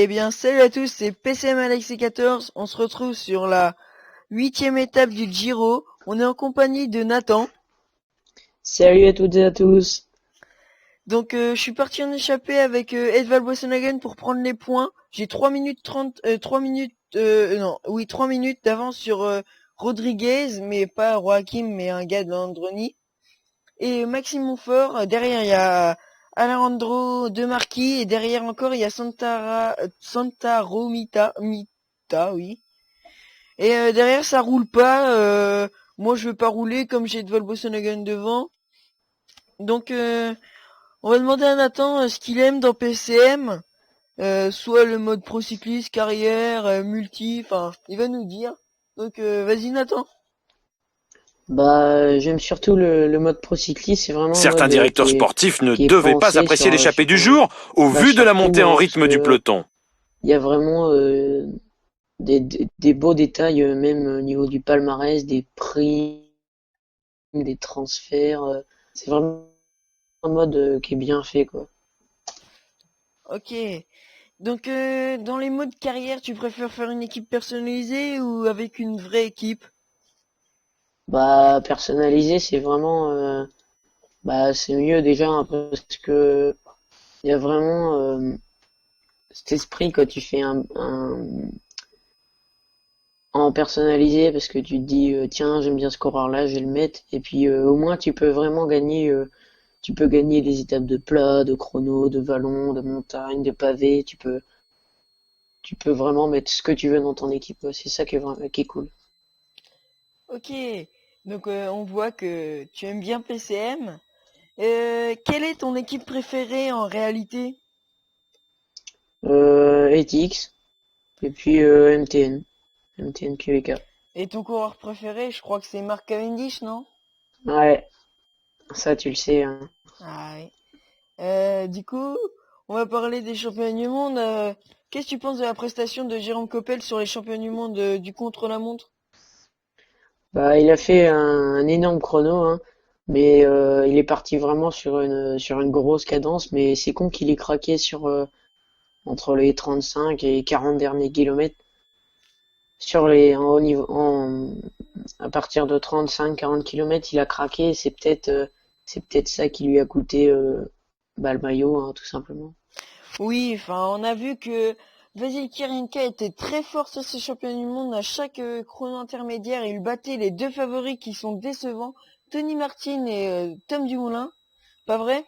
Eh bien, salut à tous, c'est PCM Alex 14. On se retrouve sur la 8e étape du Giro. On est en compagnie de Nathan. Salut à toutes et à tous. Donc, je suis parti en échappée avec Edvald Boasson pour prendre les points. J'ai 3 minutes 30, 3 minutes, 3 minutes d'avance sur Rodriguez, mais pas Joachim, mais un gars de Landroni. Et Maxime Montfort, derrière il y a Alejandro De Marchi, et derrière encore il y a Santa Romita, oui. Et derrière ça roule pas, moi je veux pas rouler comme j'ai Edvald Boasson devant. Donc on va demander à Nathan ce qu'il aime dans PCM, soit le mode pro cycliste, carrière, multi, enfin il va nous dire. Donc vas-y Nathan. J'aime surtout le mode pro cycliste, c'est vraiment un Certains mode directeurs sportifs ne qui est devaient pas pensé apprécier l'échappée du sur jour au vu de la surtout montée en parce rythme du que peloton. il y a vraiment des beaux détails, même au niveau du palmarès, des prix, des transferts. C'est vraiment un mode qui est bien fait, quoi. Ok. Donc dans les modes carrière, tu préfères faire une équipe personnalisée ou avec une vraie équipe? Personnalisé, c'est vraiment c'est mieux déjà hein, parce que il y a vraiment cet esprit quand tu fais un en personnalisé parce que tu te dis tiens j'aime bien ce coureur là je vais le mettre et puis au moins tu peux vraiment gagner tu peux gagner des étapes de plat, de chrono, de vallon, de montagne, de pavé, tu peux vraiment mettre ce que tu veux dans ton équipe, c'est ça qui est cool. Ok. Donc on voit que tu aimes bien PCM. Quelle est ton équipe préférée en réalité? ETX et puis MTN QVK. Et ton coureur préféré, je crois que c'est Mark Cavendish, non? Ouais, ça tu le sais hein. Ah oui. Du coup, on va parler des championnats du monde. Qu'est-ce que tu penses de la prestation de Jérôme Coppel sur les championnats du monde du contre-la-montre? Il a fait un énorme chrono, hein, mais il est parti vraiment sur une grosse cadence, mais c'est con qu'il ait craqué entre les 35 et 40 derniers kilomètres. En haut niveau, à partir de 35-40 kilomètres, il a craqué. C'est peut-être ça qui lui a coûté le maillot, hein, tout simplement. Oui, enfin, on a vu que Vasil Kirinka était très fort sur ces championnats du monde. À chaque chrono intermédiaire, il battait les deux favoris qui sont décevants, Tony Martin et Tom Dumoulin. Pas vrai?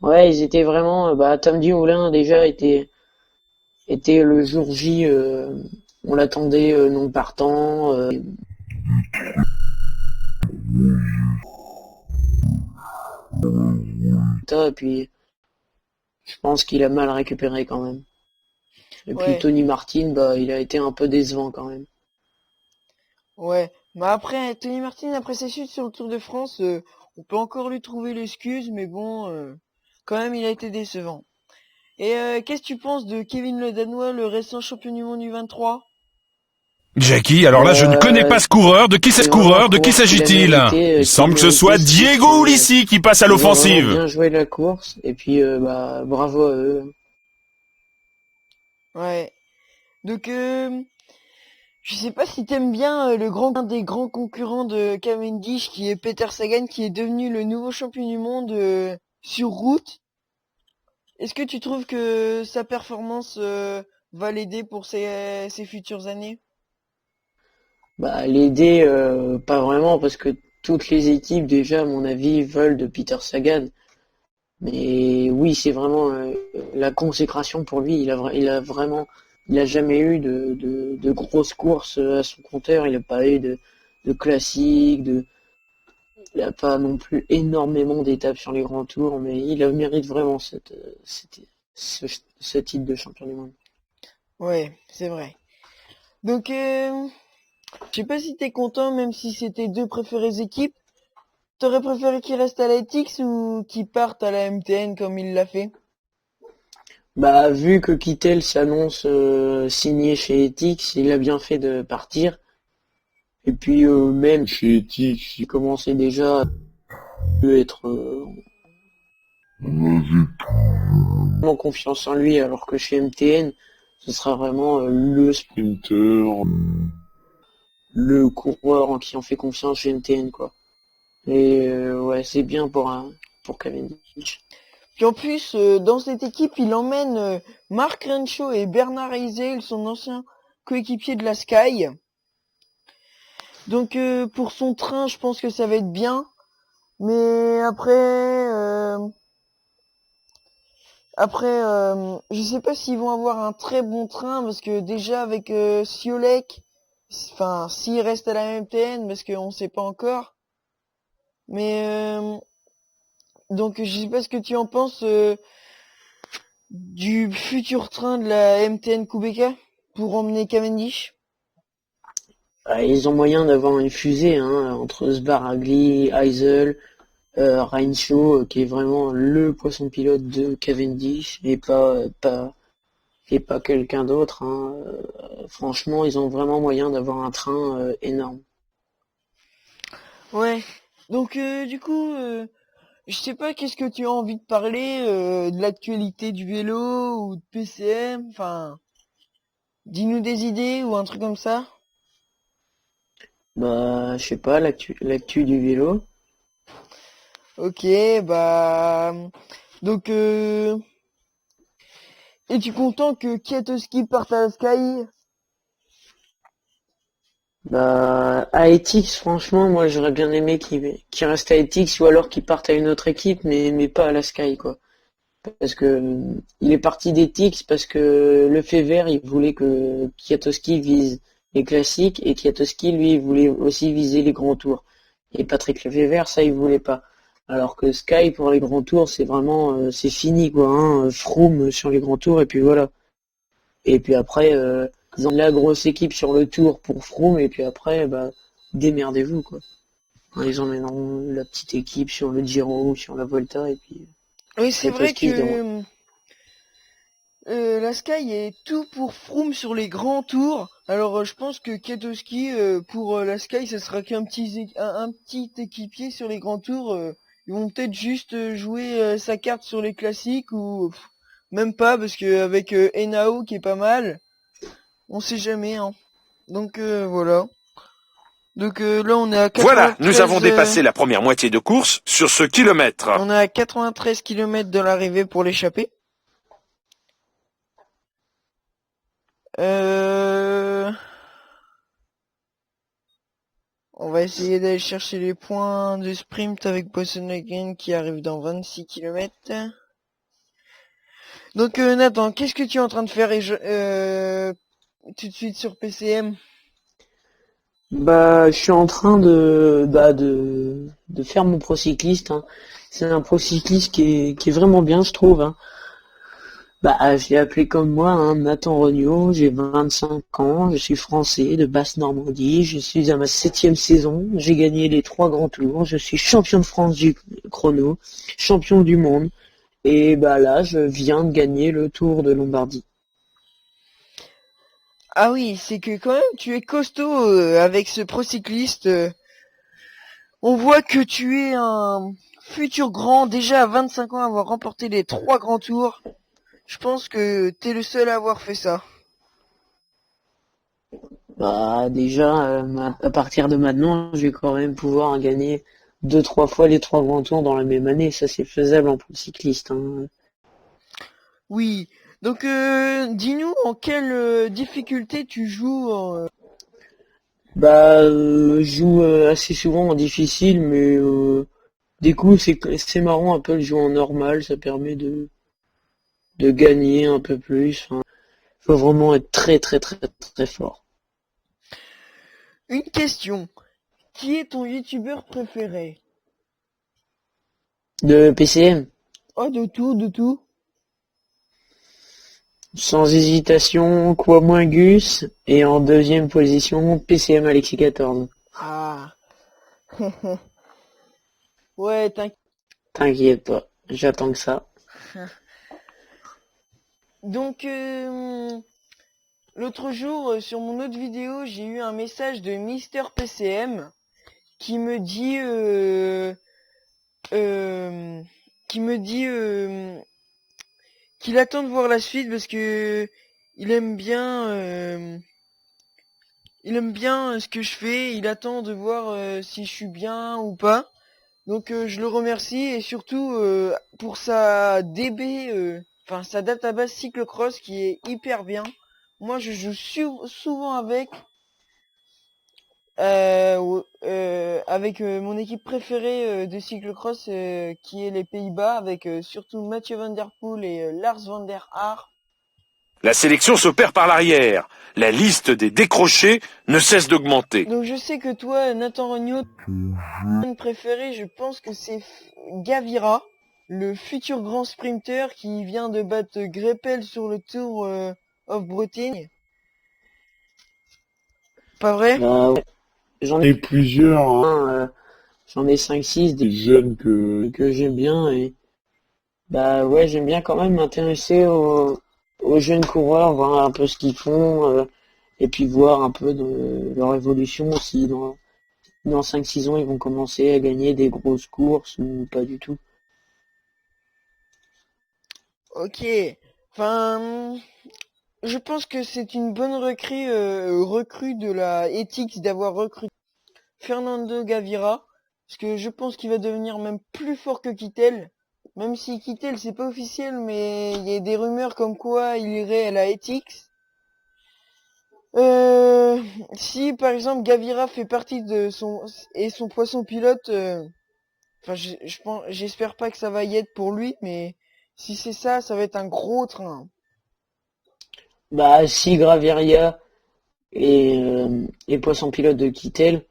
Ouais, ils étaient vraiment. Tom Dumoulin déjà était le jour J. On l'attendait non partant. Et puis je pense qu'il a mal récupéré quand même. Et puis Ouais, Tony Martin, il a été un peu décevant quand même. ouais. Mais après, Tony Martin, après ses chutes sur le Tour de France, on peut encore lui trouver l'excuse, mais bon, quand même, il a été décevant. Et qu'est-ce que tu penses de Kevin Le Danois, le récent champion du monde U23? Jackie, alors là je ne connais Bah, pas ce coureur, de qui c'est c'est ce vraiment un coureur, de qui coureur s'agit-il? Il qu'il a semble que ce mérité soit ce titre. Diego Ulissi qui passe à Ils ont vraiment l'offensive. bien joué la course. Et puis bravo à eux. Ouais. Donc, je sais pas si t'aimes bien un des grands concurrents de Cavendish, qui est Peter Sagan, qui est devenu le nouveau champion du monde sur route. Est-ce que tu trouves que sa performance va l'aider pour ses futures années? L'aider, pas vraiment, parce que toutes les équipes, déjà, à mon avis, veulent de Peter Sagan. Mais oui, c'est vraiment la consécration pour lui. Il a jamais eu de grosses courses à son compteur. Il n'a pas eu de classiques, il n'a pas non plus énormément d'étapes sur les grands tours, mais il mérite vraiment ce, ce titre de champion du monde. Ouais, c'est vrai. Donc, je sais pas si t'es content, même si c'est tes deux préférées équipes. T'aurais préféré qu'il reste à la TX ou qu'il parte à la MTN comme il l'a fait? Vu que Kittel s'annonce signé chez Etix, il a bien fait de partir. Et puis même chez Etix, il commençait déjà à être vraiment confiance en lui, alors que chez MTN, ce sera vraiment le sprinter, le coureur en qui on fait confiance chez MTN, quoi. Et ouais, c'est bien pour Cavendish. Puis en plus, dans cette équipe, il emmène Mark Renshaw et Bernard Eizel, son ancien coéquipier de la Sky. Donc pour son train, je pense que ça va être bien. Mais après, je sais pas s'ils vont avoir un très bon train parce que déjà avec Siolek, enfin s'il reste à la MTN parce qu'on sait pas encore. Mais donc je sais pas ce que tu en penses du futur train de la MTN Kubeka pour emmener Cavendish. Ils ont moyen d'avoir une fusée hein, entre Sbaragli, Eisel, Renshaw, qui est vraiment le poisson pilote de Cavendish et pas quelqu'un d'autre. Hein. Franchement, ils ont vraiment moyen d'avoir un train énorme. Ouais. Donc du coup, je sais pas qu'est-ce que tu as envie de parler de l'actualité du vélo ou de PCM. Enfin, dis-nous des idées ou un truc comme ça. Bah, je sais pas, l'actu du vélo. Ok, bah donc es-tu content que Kwiatkowski parte à la Sky? Bah, à Etix, franchement, moi j'aurais bien aimé qu'il reste à Etix ou alors qu'il parte à une autre équipe, mais pas à la Sky, quoi. Parce que il est parti d'Etix parce que Lefebvre, il voulait que Kwiatkowski vise les classiques et Kwiatkowski, lui, il voulait aussi viser les grands tours. Et Patrick Lefebvre, ça, il voulait pas. Alors que Sky, pour les grands tours, c'est vraiment, c'est fini, quoi, hein. Froome sur les grands tours et puis voilà. Et puis après, ils ont la grosse équipe sur le tour pour Froome, et puis après, bah, démerdez-vous, quoi. Hein, ils emmèneront la petite équipe sur le Giro ou sur la Volta, et puis Oui, c'est vrai Kwiatkowski se déroule. que la Sky est tout pour Froome sur les grands tours. Alors je pense que Kwiatkowski pour la Sky, ce sera un petit équipier sur les grands tours. Ils vont peut-être juste jouer sa carte sur les classiques ou même pas parce que avec Henao qui est pas mal, on sait jamais. Hein. Donc voilà. Donc là on est à Voilà, nous avons 93. dépassé la première moitié de course sur ce kilomètre. On est à 93 km de l'arrivée pour l'échappée. On va essayer d'aller chercher les points de sprint avec Bosenhagen qui arrive dans 26 km. Donc Nathan, qu'est-ce que tu es en train de faire tout de suite sur PCM? Bah, je suis en train de faire mon procycliste, hein. C'est un procycliste qui est vraiment bien, je trouve, hein. Bah, je l'ai appelé comme moi, hein, Nathan Regnault, j'ai 25 ans, je suis français de Basse-Normandie, je suis à ma 7e saison, j'ai gagné les 3 grands tours, je suis champion de France du chrono, champion du monde, et bah là, je viens de gagner le Tour de Lombardie. Ah oui, c'est que quand même tu es costaud avec ce procycliste. On voit que tu es un futur grand, déjà à 25 ans à avoir remporté les 3 grands tours. Je pense que t'es le seul à avoir fait ça. Bah, déjà, à partir de maintenant, je vais quand même pouvoir gagner 2, 3 fois les 3 grands tours dans la même année, ça c'est faisable en cycliste, hein. Oui. Donc dis-nous en quelle difficulté tu joues. Bah, je joue assez souvent en difficile, mais du coup, c'est marrant un peu de jouer en normal, ça permet de gagner un peu plus. Enfin, faut vraiment être très très très très fort. Une question. Qui est ton youtubeur préféré? De PCM, Oh, de tout, de tout. sans hésitation, Quamoingus, et en deuxième position, PCM Alexis 14. Ah. Ouais, t'inquiète. T'inquiète pas, j'attends que ça. Donc, l'autre jour, sur mon autre vidéo, j'ai eu un message de Mister PCM qui me dit, euh, qui me dit qu'il attend de voir la suite parce que il aime bien ce que je fais, il attend de voir si je suis bien ou pas. Donc je le remercie et surtout pour sa DB, sa database cyclocross qui est hyper bien. Moi je joue souvent avec mon équipe préférée de cyclocross qui est les Pays-Bas avec surtout Mathieu Van Der Poel et Lars van der Haar. La sélection s'opère par l'arrière. La liste des décrochés ne cesse d'augmenter. Donc je sais que toi, Nathan Regnault, ton préféré, je pense que c'est Gavira, le futur grand sprinter qui vient de battre Greppel sur le Tour of Bretagne. Pas vrai? Bah, ouais. J'en ai plusieurs, hein. J'en ai 5-6 des jeunes que j'aime bien et bah ouais, j'aime bien quand même m'intéresser aux jeunes coureurs, voir un peu ce qu'ils font et puis voir un peu de leur évolution si dans 5-6 ans ils vont commencer à gagner des grosses courses ou pas du tout. Ok. Enfin, je pense que c'est une bonne recrue de la Ethics d'avoir recruté Fernando Gavira, parce que je pense qu'il va devenir même plus fort que Kittel. Même si Kittel c'est pas officiel, mais il y a des rumeurs comme quoi il irait à la Ethics. Si par exemple Gavira fait partie de son poisson pilote, j'espère pas que ça va y être pour lui, mais si c'est ça, ça va être un gros train. Bah si Graveria et poisson pilote de Kittel,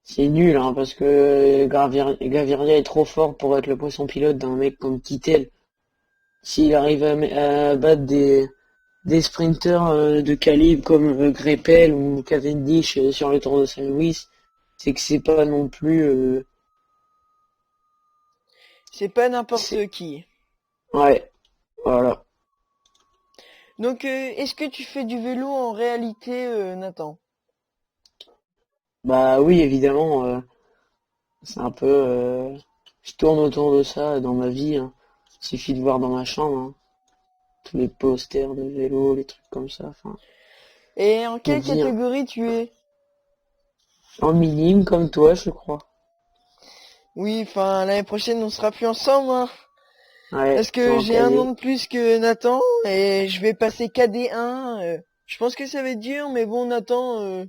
c'est nul hein, parce que Gaviria est trop fort pour être le poisson pilote d'un mec comme Kittel. S'il arrive à battre des sprinters de calibre comme Greppel ou Cavendish sur le Tour de Saint-Louis, c'est que c'est pas non plus C'est pas n'importe qui. ouais, voilà. Donc, est-ce que tu fais du vélo en réalité, Nathan? Bah oui, évidemment, c'est un peu je tourne autour de ça dans ma vie, hein. Il suffit de voir dans ma chambre, hein, tous les posters de vélo, les trucs comme ça, enfin, Et en faut quelle dire catégorie tu es? en minime comme toi, je crois. Oui, l'année prochaine, on sera plus ensemble, hein. Ouais, Parce c'est que en j'ai un an cadet. de plus que Nathan et je vais passer KD1. Je pense que ça va être dur, mais bon, Nathan,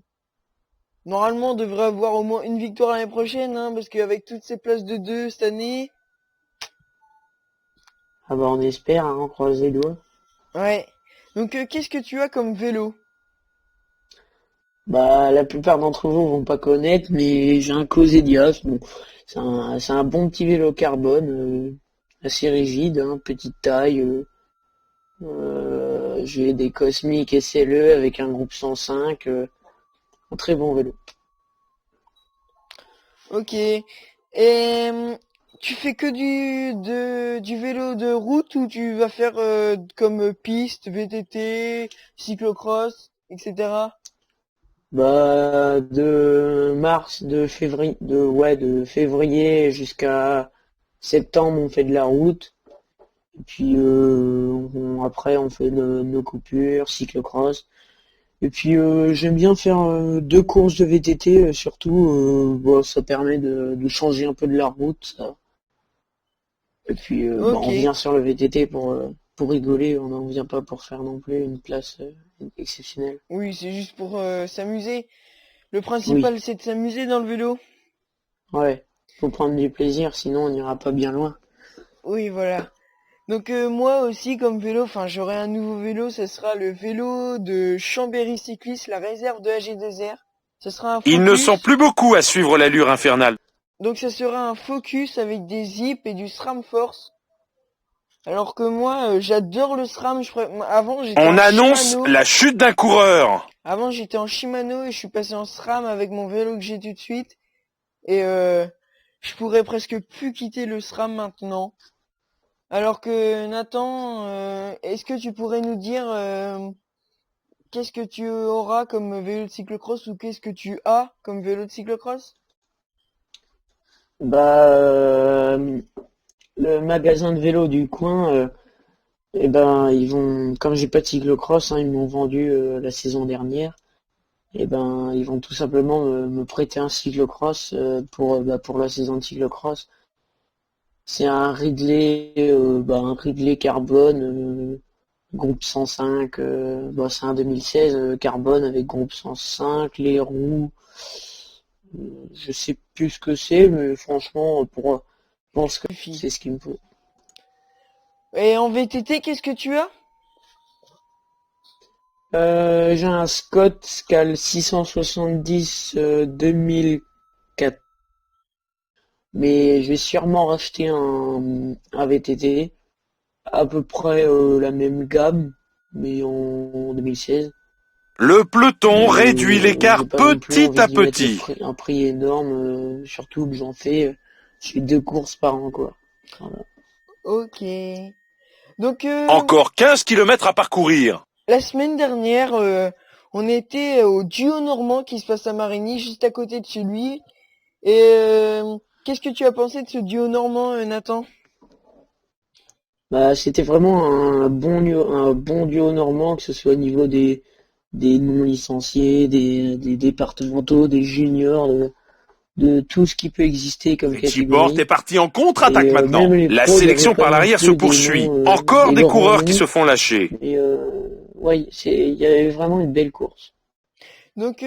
normalement, on devrait avoir au moins une victoire l'année prochaine, hein, parce qu'avec toutes ces places de 2 cette année, Ah bah on espère, hein, on croise les doigts. ouais. Donc, qu'est-ce que tu as comme vélo? Bah la plupart d'entre vous vont pas connaître, mais j'ai un Cosedias. Bon, c'est un bon petit vélo carbone, assez rigide, hein, petite taille. J'ai des Cosmic SLE avec un groupe 105, un très bon vélo. Ok. Et tu fais que du vélo de route ou tu vas faire comme piste, VTT, cyclocross, etc. Bah de février jusqu'à septembre on fait de la route. Et puis après on fait nos coupures, cyclocross. Et puis j'aime bien faire 2 courses de VTT, surtout bon, ça permet de changer un peu de la route, ça. Et puis Ok. on vient sur le VTT pour rigoler, on n'en vient pas pour faire non plus une place exceptionnelle. Oui, c'est juste pour s'amuser. Le Oui, principal, c'est de s'amuser dans le vélo. ouais, faut prendre du plaisir, sinon on n'ira pas bien loin. Oui, voilà. Donc moi aussi, comme vélo, j'aurai un nouveau vélo. Ce sera le vélo de Chambéry Cycliste, la réserve de AG2R. Ce sera un Ils ne sont Focus. plus beaucoup à suivre l'allure infernale. Donc ça sera un Focus avec des zips et du SRAM Force. Alors que moi, j'adore le SRAM. Avant, j'étais On en annonce Shimano. la chute d'un coureur. Avant, j'étais en Shimano et je suis passé en SRAM avec mon vélo que j'ai tout de suite. Et je pourrais presque plus quitter le SRAM maintenant. Alors que Nathan, est-ce que tu pourrais nous dire qu'est-ce que tu auras comme vélo de cyclocross ou qu'est-ce que tu as comme vélo de cyclocross? Bah le magasin de vélo du coin Et ben ils vont, comme j'ai pas de cyclocross, hein, ils m'ont vendu la saison dernière. Et ben ils vont tout simplement me prêter un cyclocross pour la saison de cyclocross. C'est un Ridley carbone groupe 105. C'est un 2016 carbone avec groupe 105, les roues. Je sais plus ce que c'est, mais franchement je pense que Suffit. c'est ce qu'il me faut. Et en VTT, qu'est-ce que tu as? J'ai un Scott Scal 670 2004, mais je vais sûrement racheter un VTT à peu près la même gamme, mais en 2016. Le peloton réduit Mais l'écart j'ai pas non plus petit envie à d'y mettre petit. un prix énorme, surtout que je fais 2 courses par an, quoi. Voilà. Ok. Donc, Encore 15 kilomètres à parcourir. la semaine dernière, on était au duo normand qui se passe à Marigny, juste à côté de chez lui. Et qu'est-ce que tu as pensé de ce duo normand, Nathan? Bah, c'était vraiment un bon duo normand, que ce soit au niveau des non licenciés, des départementaux, des juniors, de tout ce qui peut exister comme Richie Porte est catégorie. parti en Et contre-attaque maintenant. même les La pros, il n'y avait sélection pas par non l'arrière se plus poursuit. Encore des des grands coureurs qui noms, se font lâcher. mais ouais, il y avait vraiment une belle course. Donc,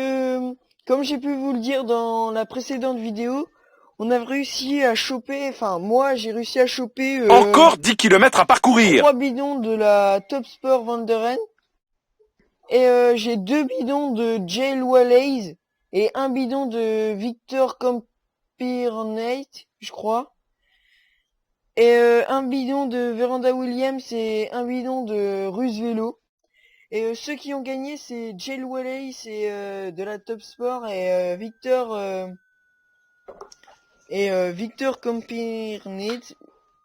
comme j'ai pu vous le dire dans la précédente vidéo, on a réussi à choper, enfin moi j'ai réussi à choper Encore 10 kilomètres à parcourir. 3 bidons de la Top Sport Vanderen et j'ai 2 bidons de Jail Wallace et un bidon de Victor Compirnate, je crois. Et un bidon de Veranda Williams et un bidon de Rus Vélo. Et ceux qui ont gagné, c'est Jail Wallace et de la Top Sport et Victor Compirnate.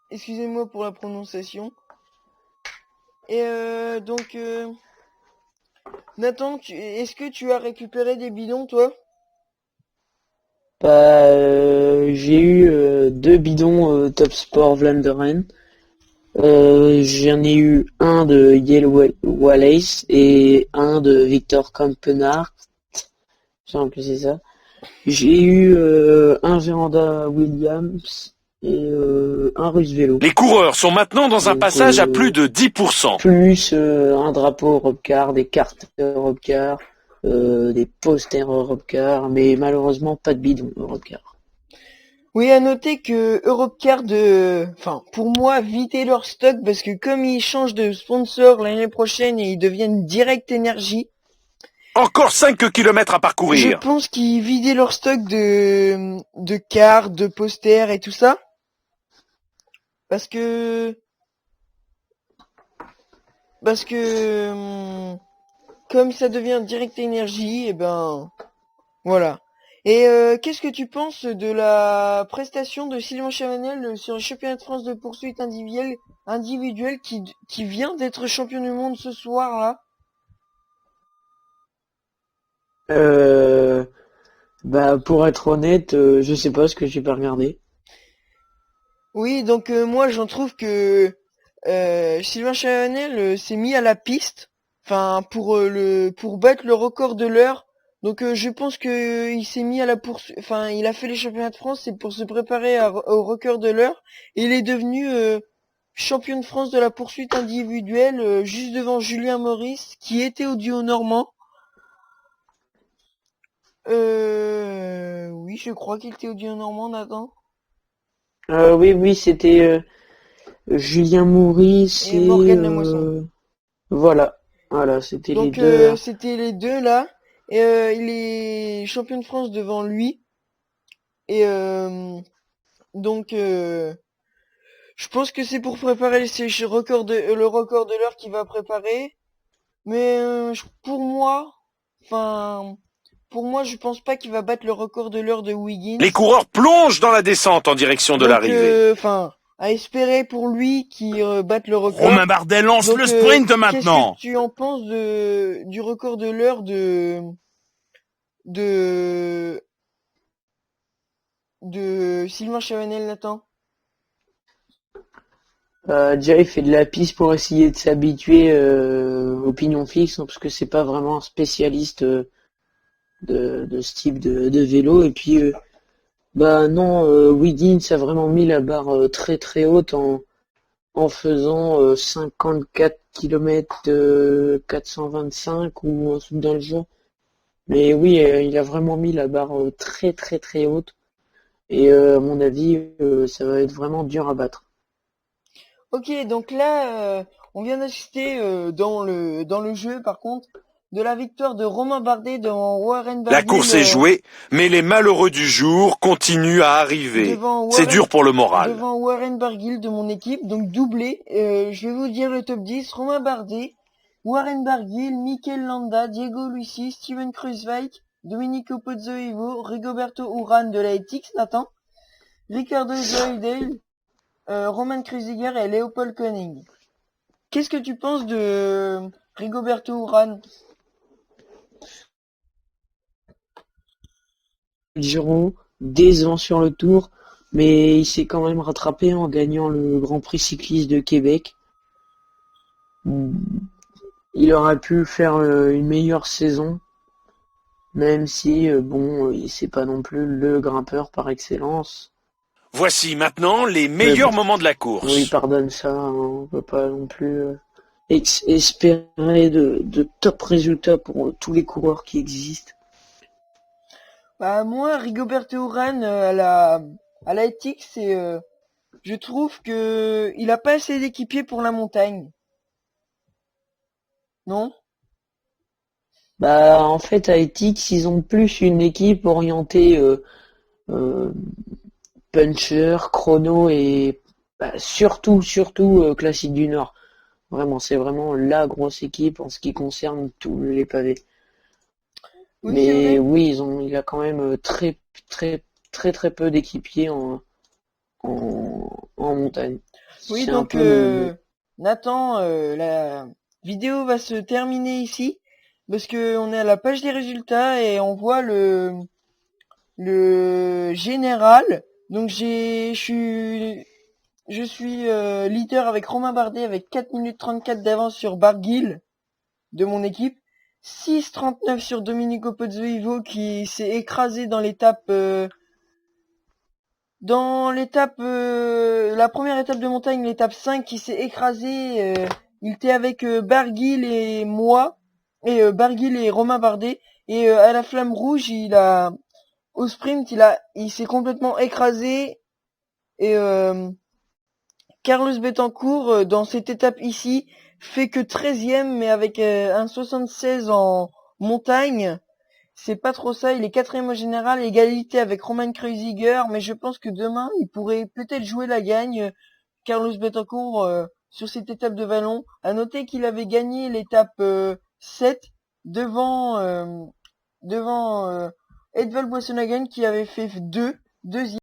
Excusez-moi pour la prononciation. Et donc, Nathan, est-ce que tu as récupéré des bidons, toi? Bah, j'ai eu 2 bidons Top Sport Vlaanderen. J'en ai eu un de Yale Wallace et un de Victor Kampenaert. Je sais que c'est ça. J'ai eu un Véranda Williams et un Russe Vélo. Les coureurs sont maintenant dans un Donc, passage à plus de 10%. plus un drapeau Europcar, des cartes Europcar, des posters Europcar, mais malheureusement pas de bidon Europcar. Oui, à noter que Europcar enfin, pour moi, vider leur stock parce que comme ils changent de sponsor l'année prochaine et ils deviennent Direct Energy, Encore 5 kilomètres à je parcourir. pense qu'ils vidaient leur stock de cartes, de posters et tout ça. Parce que, comme ça devient Direct Energy, et ben, voilà. Et qu'est-ce que tu penses de la prestation de Sylvain Chavanel sur le championnat de France de poursuite individuelle qui vient d'être champion du monde ce soir là? Euh, Bah, pour être honnête, je sais pas ce que j'ai pas regardé. Oui, donc moi j'en trouve que Sylvain Chavanel s'est mis à la piste, enfin pour battre le record de l'heure. Donc je pense que il s'est mis à la poursuite, enfin il a fait les championnats de France, c'est pour se préparer au record de l'heure. Et il est devenu champion de France de la poursuite individuelle juste devant Julien Maurice qui était au duo normand. Oui, je crois qu'il était au duo normand, Nathan. Oui, oui, c'était Julien Maurice Et et Morgane Lamoisson. voilà, c'était les Donc deux là. c'était les deux là. Et il est champion de France devant lui. Et donc je pense que c'est pour préparer le record de l'heure qu'il va préparer. Mais enfin pour moi je pense pas qu'il va battre le record de l'heure de Wiggins. Les coureurs plongent dans la descente en direction de Donc l'arrivée. enfin à espérer pour lui qu'il batte le record. Romain Bardet lance Donc le sprint qu'est-ce que maintenant. tu en penses du record de l'heure de Sylvain Chavanel, Nathan? Déjà, il fait de la piste pour essayer de s'habituer au pignon fixe, hein, parce que c'est pas vraiment un spécialiste de ce type de vélo. Et puis, bah non, Wiggins a vraiment mis la barre très très haute en faisant 54 km 425 ou un truc dans le genre. Mais oui, il a vraiment mis la barre très très très haute. Et à mon avis, ça va être vraiment dur à battre. Ok, donc là, on vient d'assister dans le jeu, par contre, de la victoire de Romain Bardet devant Warren La Barguil, course est jouée, mais les malheureux du jour continuent à arriver. devant C'est Warren, dur pour le moral. devant Warren Barguil de mon équipe, donc doublé. Je vais vous dire le top 10. Romain Bardet, Warren Barguil, Mikel Landa, Diego Luisi, Steven Kruijswijk, Domenico Pozzovivo, Rigoberto Urán de la ETX, Nathan, Ricardo Zoidel, Roman Kreuziger et Léopold Koenig. Qu'est-ce que tu penses de Rigoberto Urán? Giro, décevant sur le tour, mais il s'est quand même rattrapé en gagnant le Grand Prix cycliste de Québec. Il aurait pu faire une meilleure saison, même si, bon, c'est pas non plus le grimpeur par excellence. Voici maintenant les meilleurs bon, moments de la on lui course. pardonne ça, hein, on peut pas non plus espérer de top résultats pour tous les coureurs qui existent. Bah moi, Rigoberto Urán à la ETX, je trouve que il a pas assez d'équipiers pour la montagne. Non? Bah, en fait, à Ethics, ils ont plus une équipe orientée euh, puncher, chrono et bah, surtout classique du Nord. Vraiment, c'est vraiment la grosse équipe en ce qui concerne tous les pavés. Oui, c'est Mais vrai. oui, il a quand même très peu d'équipiers en montagne. Oui, C'est un donc peu le. Nathan, la vidéo va se terminer ici parce que on est à la page des résultats et on voit le général. Donc je suis leader avec Romain Bardet avec 4 minutes 34 d'avance sur Barguil de mon équipe. 6,39 sur Domenico Pozzovivo qui s'est écrasé la première étape de montagne, l'étape 5 qui s'est écrasé. Il était avec Barguil et moi, et Barguil et Romain Bardet. Et à la flamme rouge, au sprint, il s'est complètement écrasé. Et Carlos Betancourt, dans cette étape ici, fait que 13e, mais avec un 76 en montagne. C'est pas trop ça, il est 4e au général, égalité avec Roman Kreuziger, mais je pense que demain, il pourrait peut-être jouer la gagne, Carlos Betancourt, sur cette étape de vallon. À noter qu'il avait gagné l'étape 7 devant Edvald Boasson Hagen qui avait fait deuxième.